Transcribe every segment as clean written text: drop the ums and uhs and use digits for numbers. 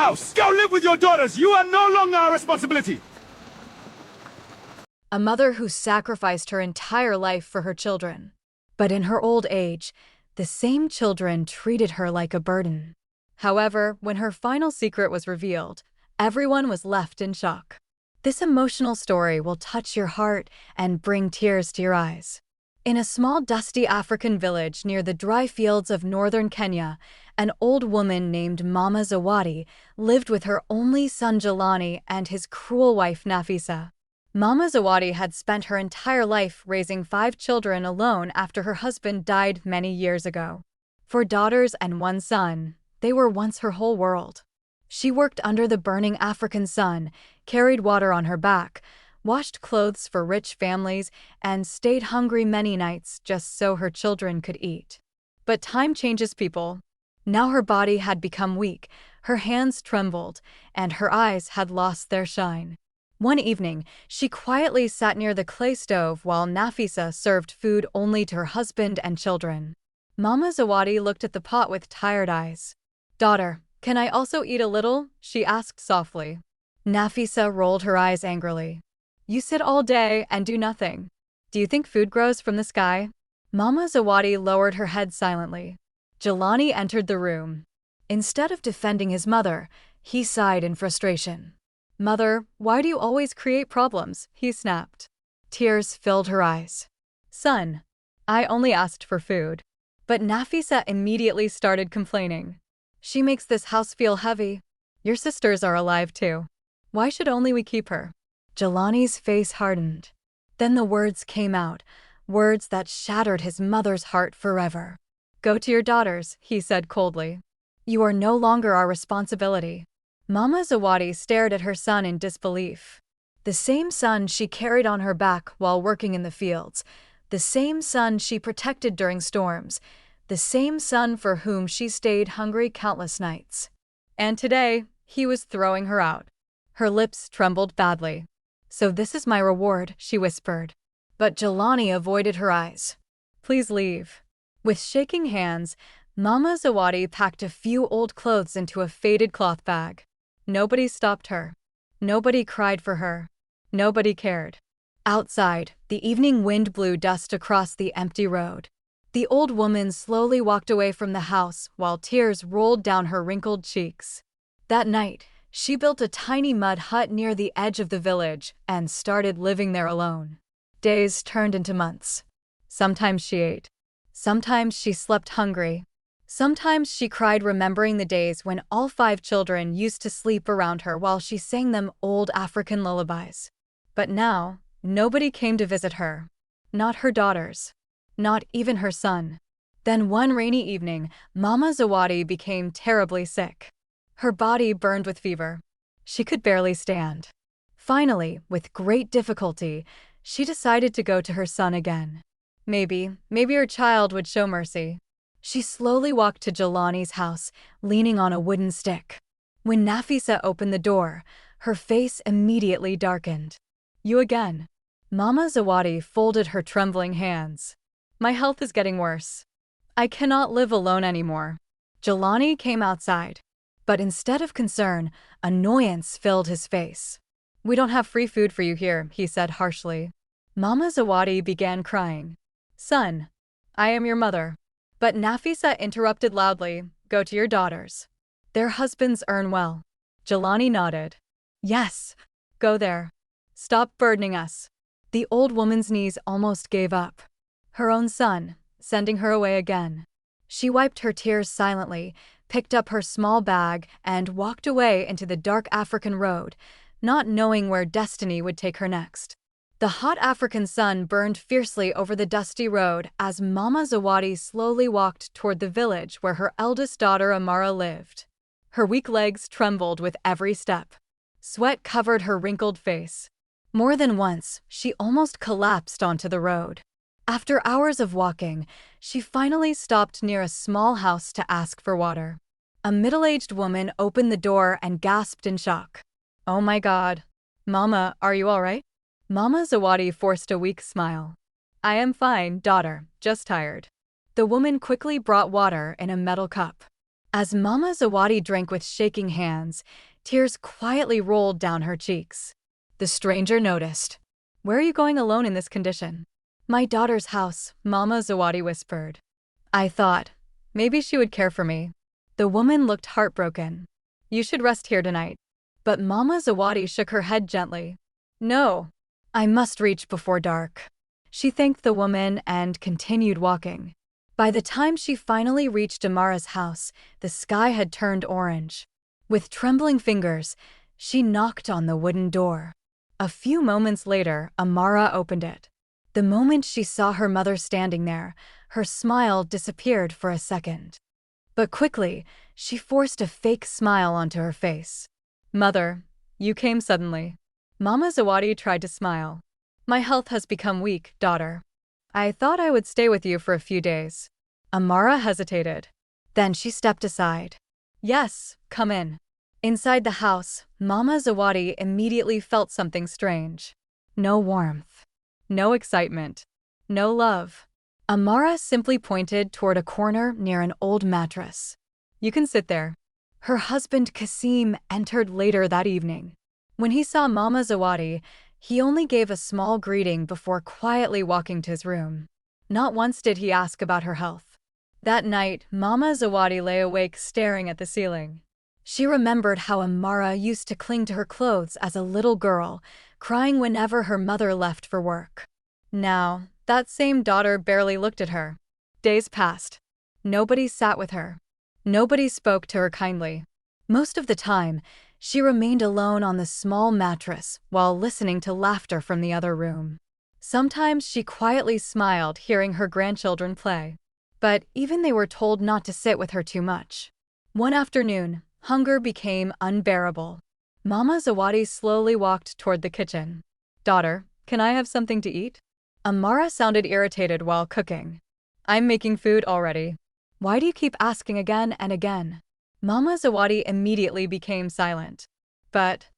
house! Go live with your daughters! You are no longer our responsibility! A mother who sacrificed her entire life for her children. But in her old age, the same children treated her like a burden. However, when her final secret was revealed, everyone was left in shock. This emotional story will touch your heart and bring tears to your eyes. In a small dusty African village near the dry fields of northern Kenya, an old woman named Mama Zawadi lived with her only son Jelani and his cruel wife Nafisa. Mama Zawadi had spent her entire life raising 5 children alone after her husband died many years ago. 4 daughters and 1 son, they were once her whole world. She worked under the burning African sun, carried water on her back, washed clothes for rich families, and stayed hungry many nights just so her children could eat. But time changes people. Now her body had become weak, her hands trembled, and her eyes had lost their shine. One evening, she quietly sat near the clay stove while Nafisa served food only to her husband and children. Mama Zawadi looked at the pot with tired eyes. "Daughter, can I also eat a little?" she asked softly. Nafisa rolled her eyes angrily. "You sit all day and do nothing. Do you think food grows from the sky?" Mama Zawadi lowered her head silently. Jelani entered the room. Instead of defending his mother, he sighed in frustration. "Mother, why do you always create problems?" he snapped. Tears filled her eyes. "Son, I only asked for food." But Nafisa immediately started complaining. "She makes this house feel heavy. Your sisters are alive too. Why should only we keep her?" Jelani's face hardened. Then the words came out, words that shattered his mother's heart forever. "Go to your daughters," he said coldly. "You are no longer our responsibility." Mama Zawadi stared at her son in disbelief. The same son she carried on her back while working in the fields, the same son she protected during storms, the same son for whom she stayed hungry countless nights. And today, he was throwing her out. Her lips trembled badly. "So this is my reward," she whispered. But Jelani avoided her eyes. "Please leave." With shaking hands, Mama Zawadi packed a few old clothes into a faded cloth bag. Nobody stopped her. Nobody cried for her. Nobody cared. Outside, the evening wind blew dust across the empty road. The old woman slowly walked away from the house while tears rolled down her wrinkled cheeks. That night, she built a tiny mud hut near the edge of the village and started living there alone. Days turned into months. Sometimes she ate. Sometimes she slept hungry. Sometimes she cried remembering the days when all 5 children used to sleep around her while she sang them old African lullabies. But now, nobody came to visit her. Not her daughters. Not even her son. Then one rainy evening, Mama Zawadi became terribly sick. Her body burned with fever. She could barely stand. Finally, with great difficulty, she decided to go to her son again. Maybe her child would show mercy. She slowly walked to Jelani's house, leaning on a wooden stick. When Nafisa opened the door, her face immediately darkened. "You again." Mama Zawadi folded her trembling hands. "My health is getting worse. I cannot live alone anymore." Jelani came outside. But instead of concern, annoyance filled his face. "We don't have free food for you here," he said harshly. Mama Zawadi began crying. "Son, I am your mother." But Nafisa interrupted loudly, "Go to your daughters. Their husbands earn well." Jelani nodded. "Yes, go there. Stop burdening us." The old woman's knees almost gave up. Her own son, sending her away again. She wiped her tears silently, picked up her small bag, and walked away into the dark African road, not knowing where destiny would take her next. The hot African sun burned fiercely over the dusty road as Mama Zawadi slowly walked toward the village where her eldest daughter Amara lived. Her weak legs trembled with every step. Sweat covered her wrinkled face. More than once, she almost collapsed onto the road. After hours of walking, she finally stopped near a small house to ask for water. A middle-aged woman opened the door and gasped in shock. "Oh my God. Mama, are you all right?" Mama Zawadi forced a weak smile. "I am fine, daughter, just tired." The woman quickly brought water in a metal cup. As Mama Zawadi drank with shaking hands, tears quietly rolled down her cheeks. The stranger noticed. "Where are you going alone in this condition?" "My daughter's house," Mama Zawadi whispered. "I thought maybe she would care for me." The woman looked heartbroken. "You should rest here tonight." But Mama Zawadi shook her head gently. "No, I must reach before dark." She thanked the woman and continued walking. By the time she finally reached Amara's house, the sky had turned orange. With trembling fingers, she knocked on the wooden door. A few moments later, Amara opened it. The moment she saw her mother standing there, her smile disappeared for a second. But quickly, she forced a fake smile onto her face. "Mother, you came suddenly." Mama Zawadi tried to smile. "My health has become weak, daughter. I thought I would stay with you for a few days." Amara hesitated. Then she stepped aside. "Yes, come in." Inside the house, Mama Zawadi immediately felt something strange. No warmth. No excitement. No love. Amara simply pointed toward a corner near an old mattress. "You can sit there." Her husband Kasim entered later that evening. When he saw Mama Zawadi, he only gave a small greeting before quietly walking to his room. Not once did he ask about her health. That night, Mama Zawadi lay awake staring at the ceiling. She remembered how Amara used to cling to her clothes as a little girl, crying whenever her mother left for work. Now, that same daughter barely looked at her. Days passed. Nobody sat with her. Nobody spoke to her kindly. Most of the time, she remained alone on the small mattress while listening to laughter from the other room. Sometimes she quietly smiled hearing her grandchildren play. But even they were told not to sit with her too much. One afternoon, hunger became unbearable. Mama Zawadi slowly walked toward the kitchen. "Daughter, can I have something to eat?" Amara sounded irritated while cooking. "I'm making food already. Why do you keep asking again and again?" Mama Zawadi immediately became silent. "But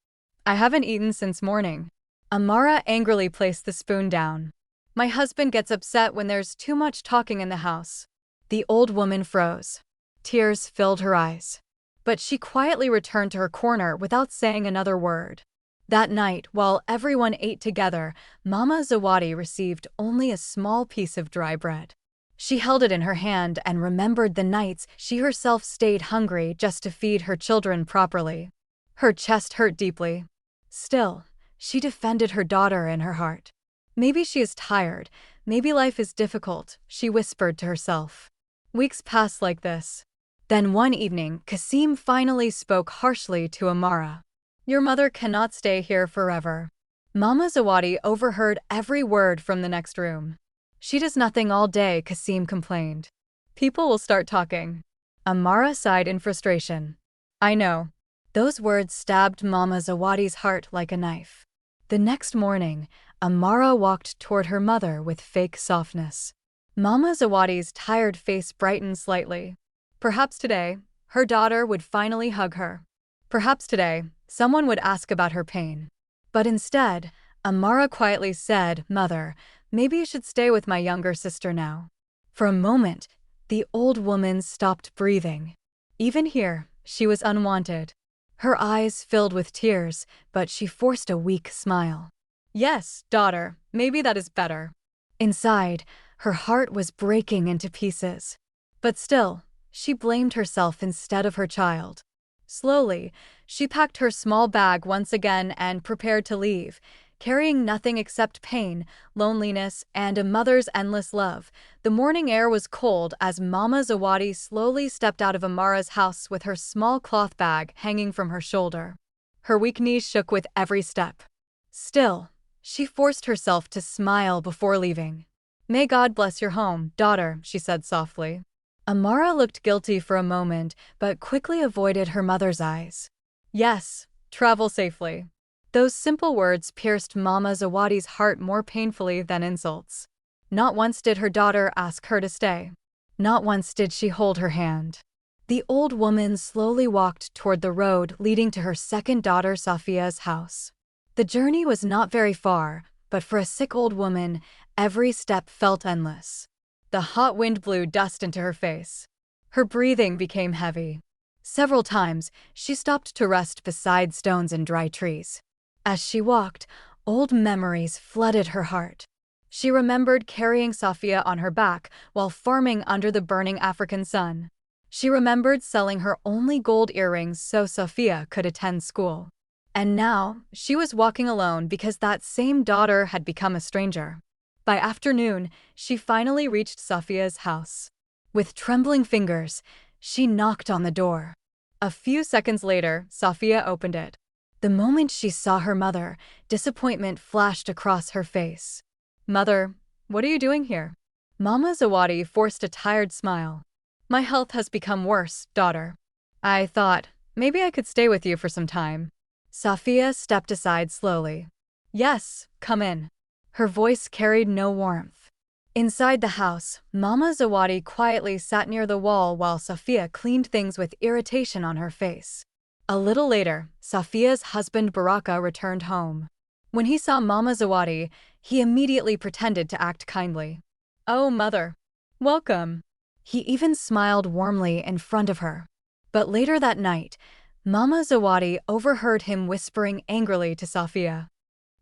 I haven't eaten since morning." Amara angrily placed the spoon down. "My husband gets upset when there's too much talking in the house." The old woman froze. Tears filled her eyes. But she quietly returned to her corner without saying another word. That night, while everyone ate together, Mama Zawadi received only a small piece of dry bread. She held it in her hand and remembered the nights she herself stayed hungry just to feed her children properly. Her chest hurt deeply. Still, she defended her daughter in her heart. "Maybe she is tired, maybe life is difficult," she whispered to herself. Weeks passed like this. Then one evening, Kasim finally spoke harshly to Amara. "Your mother cannot stay here forever." Mama Zawadi overheard every word from the next room. "She does nothing all day," Kasim complained. "People will start talking." Amara sighed in frustration. "I know." Those words stabbed Mama Zawadi's heart like a knife. The next morning, Amara walked toward her mother with fake softness. Mama Zawadi's tired face brightened slightly. Perhaps today, her daughter would finally hug her. Perhaps today, someone would ask about her pain. But instead, Amara quietly said, "Mother, maybe you should stay with my younger sister now." For a moment, the old woman stopped breathing. Even here, she was unwanted. Her eyes filled with tears, but she forced a weak smile. "Yes, daughter, maybe that is better." Inside, her heart was breaking into pieces. But still, she blamed herself instead of her child. Slowly, she packed her small bag once again and prepared to leave, carrying nothing except pain, loneliness, and a mother's endless love. The morning air was cold as Mama Zawadi slowly stepped out of Amara's house with her small cloth bag hanging from her shoulder. Her weak knees shook with every step. Still, she forced herself to smile before leaving. "May God bless your home, daughter," she said softly. Amara looked guilty for a moment, but quickly avoided her mother's eyes. "Yes, travel safely." Those simple words pierced Mama Zawadi's heart more painfully than insults. Not once did her daughter ask her to stay. Not once did she hold her hand. The old woman slowly walked toward the road leading to her second daughter Sophia's house. The journey was not very far, but for a sick old woman, every step felt endless. The hot wind blew dust into her face. Her breathing became heavy. Several times, she stopped to rest beside stones and dry trees. As she walked, old memories flooded her heart. She remembered carrying Sophia on her back while farming under the burning African sun. She remembered selling her only gold earrings so Sophia could attend school. And now, she was walking alone because that same daughter had become a stranger. By afternoon, she finally reached Sophia's house. With trembling fingers, she knocked on the door. A few seconds later, Sophia opened it. The moment she saw her mother, disappointment flashed across her face. "Mother, what are you doing here?" Mama Zawadi forced a tired smile. "My health has become worse, daughter. I thought, maybe I could stay with you for some time." Sophia stepped aside slowly. "Yes, come in." Her voice carried no warmth. Inside the house, Mama Zawadi quietly sat near the wall while Sophia cleaned things with irritation on her face. A little later, Sophia's husband Baraka returned home. When he saw Mama Zawadi, he immediately pretended to act kindly. "Oh, mother. Welcome." He even smiled warmly in front of her. But later that night, Mama Zawadi overheard him whispering angrily to Sophia.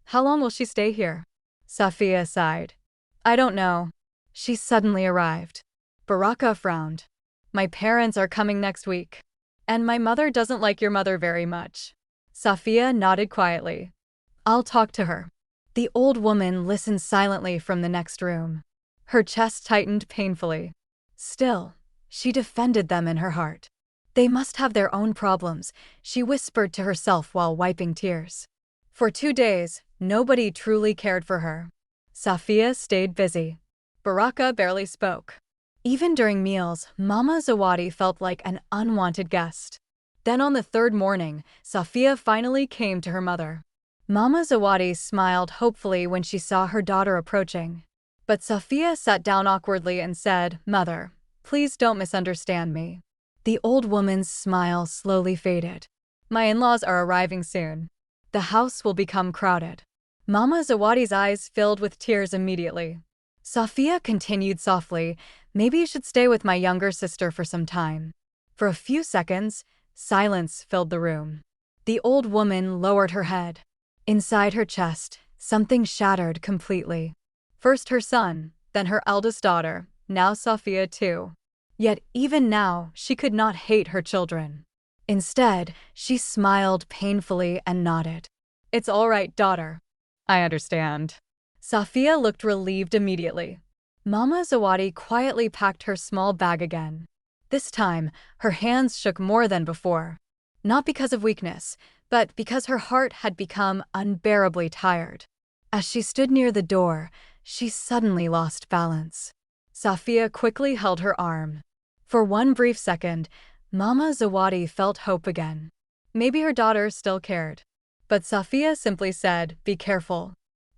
"How long will she stay here?" Sophia sighed. "I don't know." She suddenly arrived. Baraka frowned. "My parents are coming next week. And my mother doesn't like your mother very much." Sophia nodded quietly. "I'll talk to her." The old woman listened silently from the next room. Her chest tightened painfully. Still, she defended them in her heart. They must have their own problems, she whispered to herself while wiping tears. For 2 days, nobody truly cared for her. Sophia stayed busy. Baraka barely spoke. Even during meals, Mama Zawadi felt like an unwanted guest. Then on the 3rd morning, Sophia finally came to her mother. Mama Zawadi smiled hopefully when she saw her daughter approaching. But Sophia sat down awkwardly and said, "Mother, please don't misunderstand me." The old woman's smile slowly faded. "My in-laws are arriving soon. The house will become crowded." Mama Zawadi's eyes filled with tears immediately. Sophia continued softly, "Maybe you should stay with my younger sister for some time." For a few seconds, silence filled the room. The old woman lowered her head. Inside her chest, something shattered completely. First her son, then her eldest daughter, now Sophia too. Yet even now, she could not hate her children. Instead, she smiled painfully and nodded. "It's all right, daughter. I understand." Sophia looked relieved immediately. Mama Zawadi quietly packed her small bag again. This time, her hands shook more than before. Not because of weakness, but because her heart had become unbearably tired. As she stood near the door, she suddenly lost balance. Sophia quickly held her arm. For one brief second, Mama Zawadi felt hope again. Maybe her daughter still cared. But Sophia simply said, "Be careful.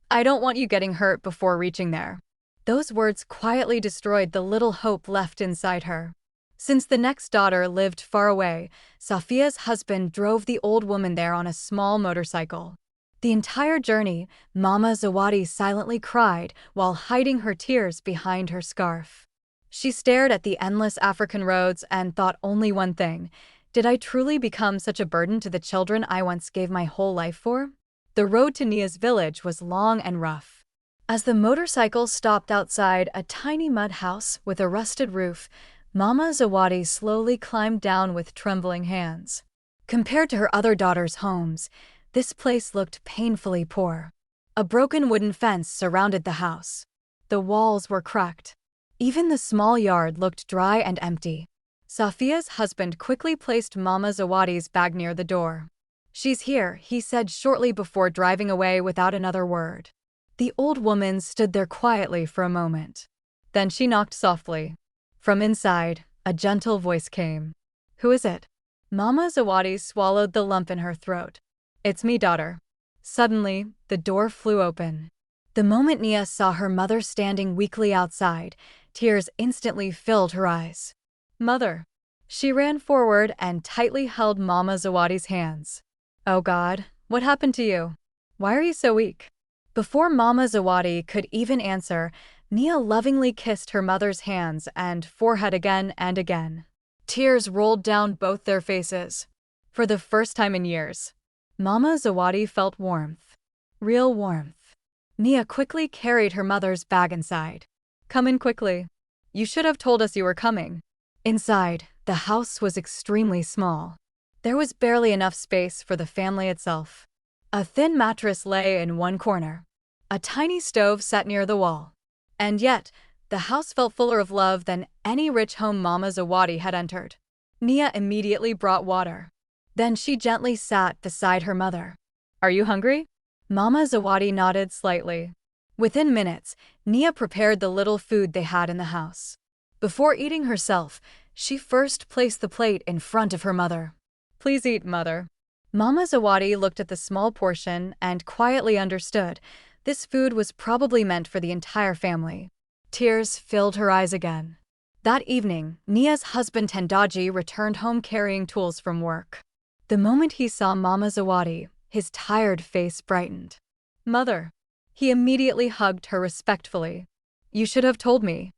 I don't want you getting hurt before reaching there." Those words quietly destroyed the little hope left inside her. Since the next daughter lived far away, Sophia's husband drove the old woman there on a small motorcycle. The entire journey, Mama Zawadi silently cried while hiding her tears behind her scarf. She stared at the endless African roads and thought only one thing: did I truly become such a burden to the children I once gave my whole life for? The road to Nia's village was long and rough. As the motorcycle stopped outside a tiny mud house with a rusted roof, Mama Zawadi slowly climbed down with trembling hands. Compared to her other daughters' homes, this place looked painfully poor. A broken wooden fence surrounded the house. The walls were cracked. Even the small yard looked dry and empty. Sophia's husband quickly placed Mama Zawadi's bag near the door. "She's here," he said shortly before driving away without another word. The old woman stood there quietly for a moment. Then she knocked softly. From inside, a gentle voice came. "Who is it?" Mama Zawadi swallowed the lump in her throat. "It's me, daughter." Suddenly, the door flew open. The moment Nia saw her mother standing weakly outside, tears instantly filled her eyes. "Mother." She ran forward and tightly held Mama Zawadi's hands. "Oh God, what happened to you? Why are you so weak?" Before Mama Zawadi could even answer, Nia lovingly kissed her mother's hands and forehead again and again. Tears rolled down both their faces. For the first time in years, Mama Zawadi felt warmth. Real warmth. Nia quickly carried her mother's bag inside. "Come in quickly. You should have told us you were coming." Inside, the house was extremely small. There was barely enough space for the family itself. A thin mattress lay in one corner. A tiny stove sat near the wall. And yet, the house felt fuller of love than any rich home Mama Zawadi had entered. Nia immediately brought water. Then she gently sat beside her mother. "Are you hungry?" Mama Zawadi nodded slightly. Within minutes, Nia prepared the little food they had in the house. Before eating herself, she first placed the plate in front of her mother. "Please eat, mother." Mama Zawadi looked at the small portion and quietly understood this food was probably meant for the entire family. Tears filled her eyes again. That evening, Nia's husband Tendaji returned home carrying tools from work. The moment he saw Mama Zawadi, his tired face brightened. "Mother." He immediately hugged her respectfully. "You should have told me.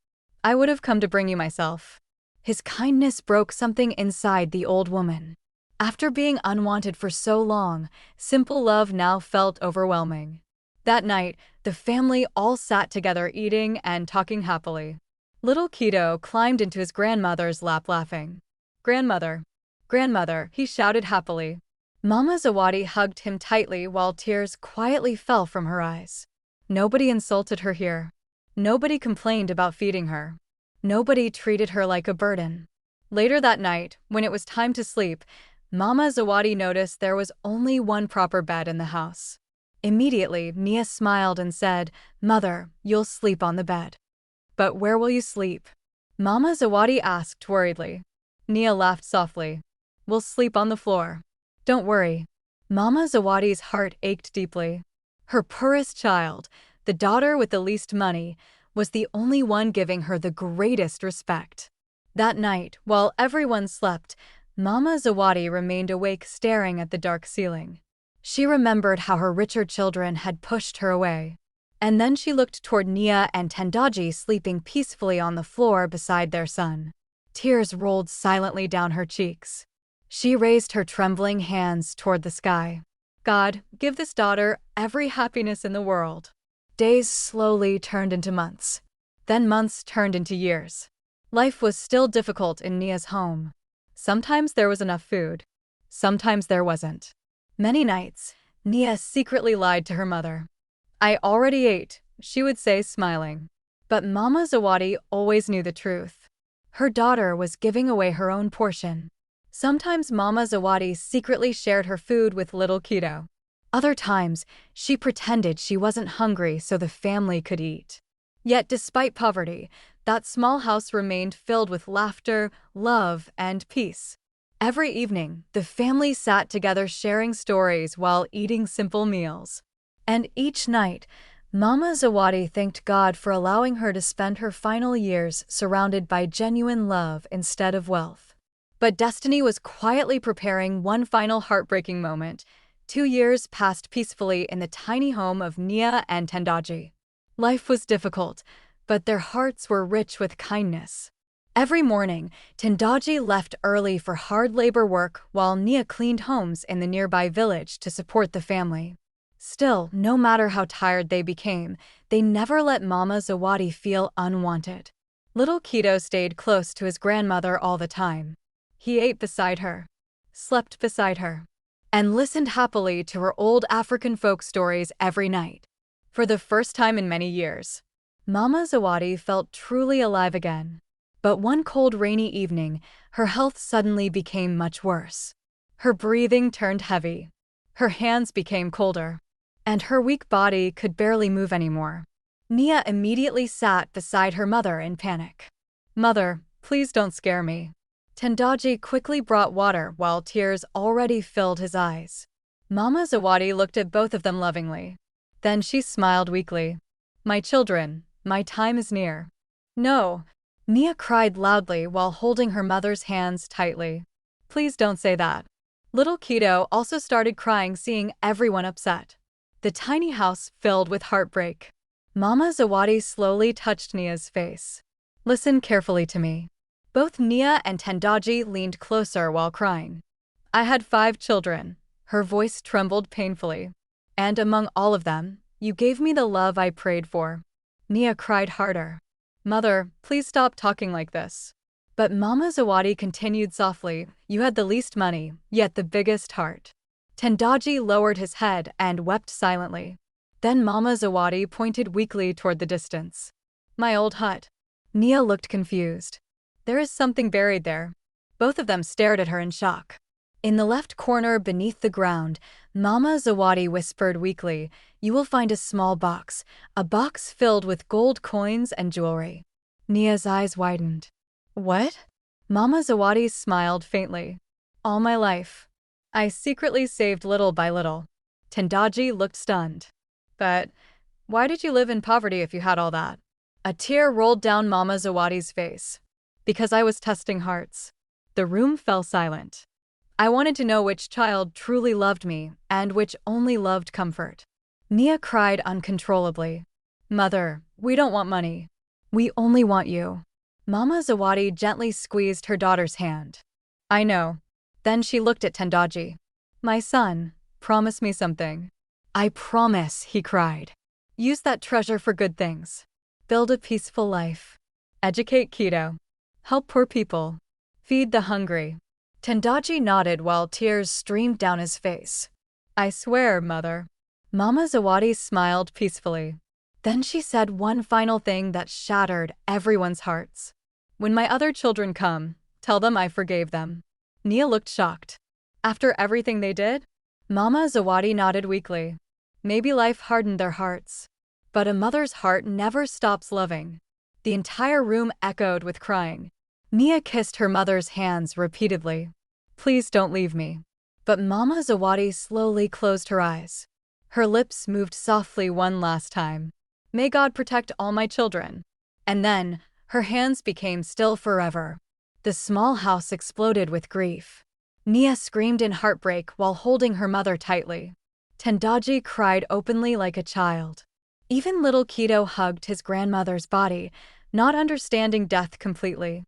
I would have come to bring you myself." His kindness broke something inside the old woman. After being unwanted for so long, simple love now felt overwhelming. That night, the family all sat together eating and talking happily. Little Kido climbed into his grandmother's lap laughing. "Grandmother, grandmother," he shouted happily. Mama Zawadi hugged him tightly while tears quietly fell from her eyes. Nobody insulted her here. Nobody complained about feeding her. Nobody treated her like a burden. Later that night, when it was time to sleep, Mama Zawadi noticed there was only one proper bed in the house. Immediately, Nia smiled and said, "Mother, you'll sleep on the bed." "But where will you sleep?" Mama Zawadi asked worriedly. Nia laughed softly. "We'll sleep on the floor. Don't worry." Mama Zawadi's heart ached deeply. Her poorest child, the daughter with the least money, was the only one giving her the greatest respect. That night, while everyone slept, Mama Zawadi remained awake staring at the dark ceiling. She remembered how her richer children had pushed her away. And then she looked toward Nia and Tendaji sleeping peacefully on the floor beside their son. Tears rolled silently down her cheeks. She raised her trembling hands toward the sky. "God, give this daughter every happiness in the world." Days slowly turned into months. Then months turned into years. Life was still difficult in Nia's home. Sometimes there was enough food. Sometimes there wasn't. Many nights, Nia secretly lied to her mother. "I already ate," she would say, smiling. But Mama Zawadi always knew the truth. Her daughter was giving away her own portion. Sometimes Mama Zawadi secretly shared her food with little Kido. Other times, she pretended she wasn't hungry so the family could eat. Yet despite poverty, that small house remained filled with laughter, love, and peace. Every evening, the family sat together sharing stories while eating simple meals. And each night, Mama Zawadi thanked God for allowing her to spend her final years surrounded by genuine love instead of wealth. But destiny was quietly preparing one final heartbreaking moment. 2 years passed peacefully in the tiny home of Nia and Tendaji. Life was difficult, but their hearts were rich with kindness. Every morning, Tendaji left early for hard labor work while Nia cleaned homes in the nearby village to support the family. Still, no matter how tired they became, they never let Mama Zawadi feel unwanted. Little Kido stayed close to his grandmother all the time. He ate beside her, slept beside her, and listened happily to her old African folk stories every night. For the first time in many years, Mama Zawadi felt truly alive again. But one cold rainy evening, her health suddenly became much worse. Her breathing turned heavy. Her hands became colder. And her weak body could barely move anymore. Nia immediately sat beside her mother in panic. "Mother, please don't scare me." Tendaji quickly brought water while tears already filled his eyes. Mama Zawadi looked at both of them lovingly. Then she smiled weakly. "My children, my time is near." "No." Nia cried loudly while holding her mother's hands tightly. "Please don't say that." Little Kido also started crying, seeing everyone upset. The tiny house filled with heartbreak. Mama Zawadi slowly touched Nia's face. "Listen carefully to me. Both Nia and Tendaji leaned closer while crying. I had 5 children. Her voice trembled painfully. And among all of them, you gave me the love I prayed for. Nia cried harder. Mother, please stop talking like this. But Mama Zawadi continued softly, you had the least money, yet the biggest heart. Tendaji lowered his head and wept silently. Then Mama Zawadi pointed weakly toward the distance. My old hut. Nia looked confused. There is something buried there. Both of them stared at her in shock. In the left corner beneath the ground, Mama Zawadi whispered weakly, you will find a small box, a box filled with gold coins and jewelry. Nia's eyes widened. What? Mama Zawadi smiled faintly. All my life. I secretly saved little by little. Tendaji looked stunned. But why did you live in poverty if you had all that? A tear rolled down Mama Zawadi's face. Because I was testing hearts. The room fell silent. I wanted to know which child truly loved me and which only loved comfort. Nia cried uncontrollably. Mother, we don't want money. We only want you. Mama Zawadi gently squeezed her daughter's hand. I know. Then she looked at Tendaji. My son, promise me something. I promise, he cried. Use that treasure for good things. Build a peaceful life. Educate Keto. Help poor people. Feed the hungry. Tendaji nodded while tears streamed down his face. I swear, Mother. Mama Zawadi smiled peacefully. Then she said one final thing that shattered everyone's hearts. When my other children come, tell them I forgave them. Nia looked shocked. After everything they did? Mama Zawadi nodded weakly. Maybe life hardened their hearts. But a mother's heart never stops loving. The entire room echoed with crying. Nia kissed her mother's hands repeatedly. Please don't leave me. But Mama Zawadi slowly closed her eyes. Her lips moved softly one last time. May God protect all my children. And then, her hands became still forever. The small house exploded with grief. Nia screamed in heartbreak while holding her mother tightly. Tendaji cried openly like a child. Even little Keto hugged his grandmother's body, not understanding death completely.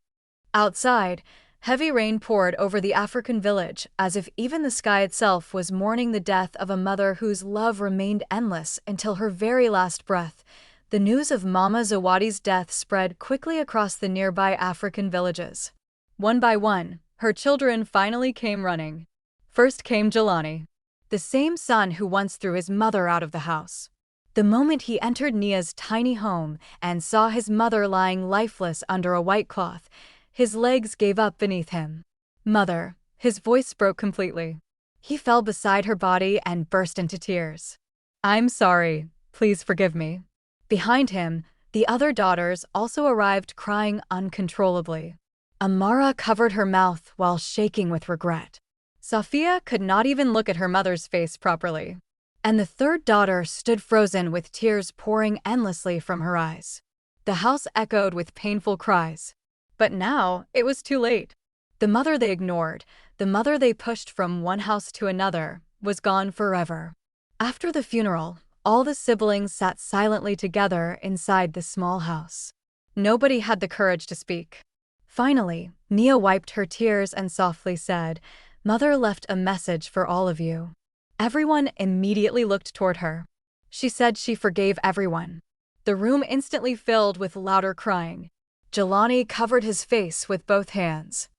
Outside, heavy rain poured over the African village as if even the sky itself was mourning the death of a mother whose love remained endless until her very last breath. The news of Mama Zawadi's death spread quickly across the nearby African villages. One by one, her children finally came running. First came Jelani, the same son who once threw his mother out of the house. The moment he entered Nia's tiny home and saw his mother lying lifeless under a white cloth, his legs gave up beneath him. Mother, his voice broke completely. He fell beside her body and burst into tears. I'm sorry, please forgive me. Behind him, the other daughters also arrived crying uncontrollably. Amara covered her mouth while shaking with regret. Sophia could not even look at her mother's face properly. And the third daughter stood frozen with tears pouring endlessly from her eyes. The house echoed with painful cries. But now, it was too late. The mother they ignored, the mother they pushed from one house to another, was gone forever. After the funeral, all the siblings sat silently together inside the small house. Nobody had the courage to speak. Finally, Nia wiped her tears and softly said, Mother left a message for all of you. Everyone immediately looked toward her. She said she forgave everyone. The room instantly filled with louder crying. Jelani covered his face with both hands.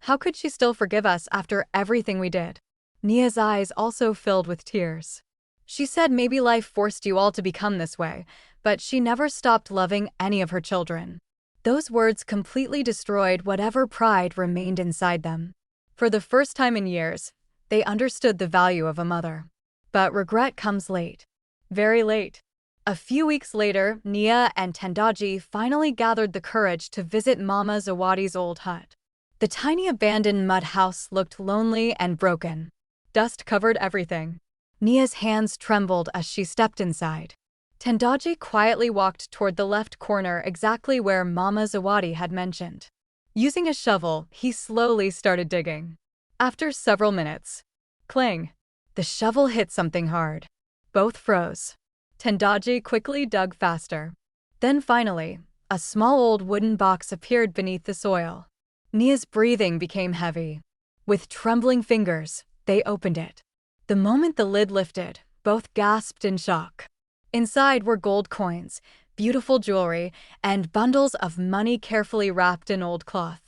How could she still forgive us after everything we did? Nia's eyes also filled with tears. She said maybe life forced you all to become this way, but she never stopped loving any of her children. Those words completely destroyed whatever pride remained inside them. For the first time in years, they understood the value of a mother. But regret comes late. Very late. A few weeks later, Nia and Tendaji finally gathered the courage to visit Mama Zawadi's old hut. The tiny abandoned mud house looked lonely and broken. Dust covered everything. Nia's hands trembled as she stepped inside. Tendaji quietly walked toward the left corner exactly where Mama Zawadi had mentioned. Using a shovel, he slowly started digging. After several minutes, clang! The shovel hit something hard. Both froze. Tendaji quickly dug faster. Then finally, a small old wooden box appeared beneath the soil. Nia's breathing became heavy. With trembling fingers, they opened it. The moment the lid lifted, both gasped in shock. Inside were gold coins, beautiful jewelry, and bundles of money carefully wrapped in old cloth.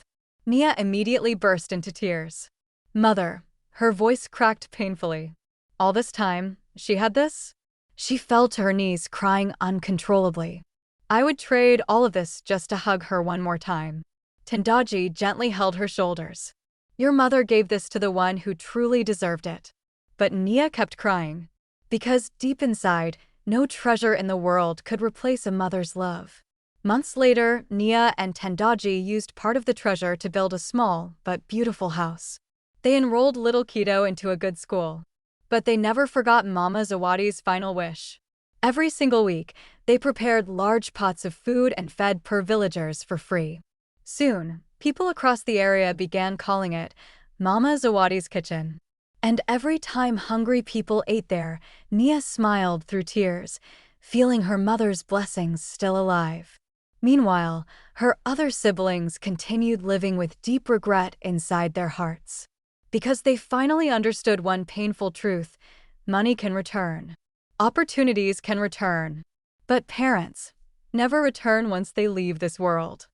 Nia immediately burst into tears. "Mother," her voice cracked painfully. All this time, she had this? She fell to her knees, crying uncontrollably. I would trade all of this just to hug her one more time. Tendaji gently held her shoulders. Your mother gave this to the one who truly deserved it. But Nia kept crying. Because deep inside, no treasure in the world could replace a mother's love. Months later, Nia and Tendaji used part of the treasure to build a small but beautiful house. They enrolled little Kido into a good school. But they never forgot Mama Zawadi's final wish. Every single week, they prepared large pots of food and fed poor villagers for free. Soon, people across the area began calling it Mama Zawadi's kitchen. And every time hungry people ate there, Nia smiled through tears, feeling her mother's blessings still alive. Meanwhile, her other siblings continued living with deep regret inside their hearts. Because they finally understood one painful truth: money can return. Opportunities can return. But parents never return once they leave this world.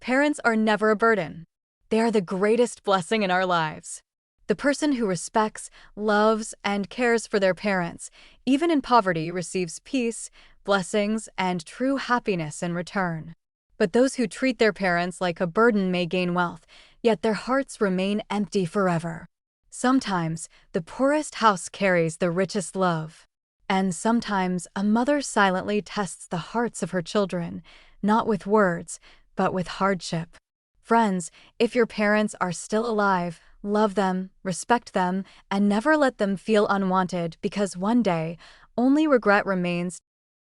Parents are never a burden. They are the greatest blessing in our lives. The person who respects, loves, and cares for their parents, even in poverty, receives peace, blessings, and true happiness in return. But those who treat their parents like a burden may gain wealth, yet their hearts remain empty forever. Sometimes, the poorest house carries the richest love. And sometimes, a mother silently tests the hearts of her children, not with words, but with hardship. Friends, if your parents are still alive, love them, respect them, and never let them feel unwanted, because one day, only regret remains.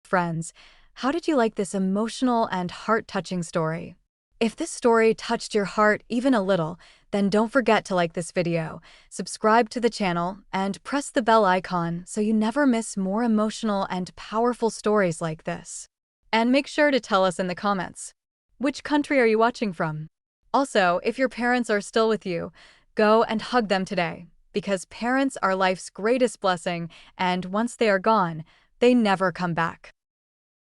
Friends, how did you like this emotional and heart-touching story? If this story touched your heart even a little, then don't forget to like this video, subscribe to the channel, and press the bell icon so you never miss more emotional and powerful stories like this. And make sure to tell us in the comments, which country are you watching from? Also, if your parents are still with you, go and hug them today, because parents are life's greatest blessing, and once they are gone, they never come back.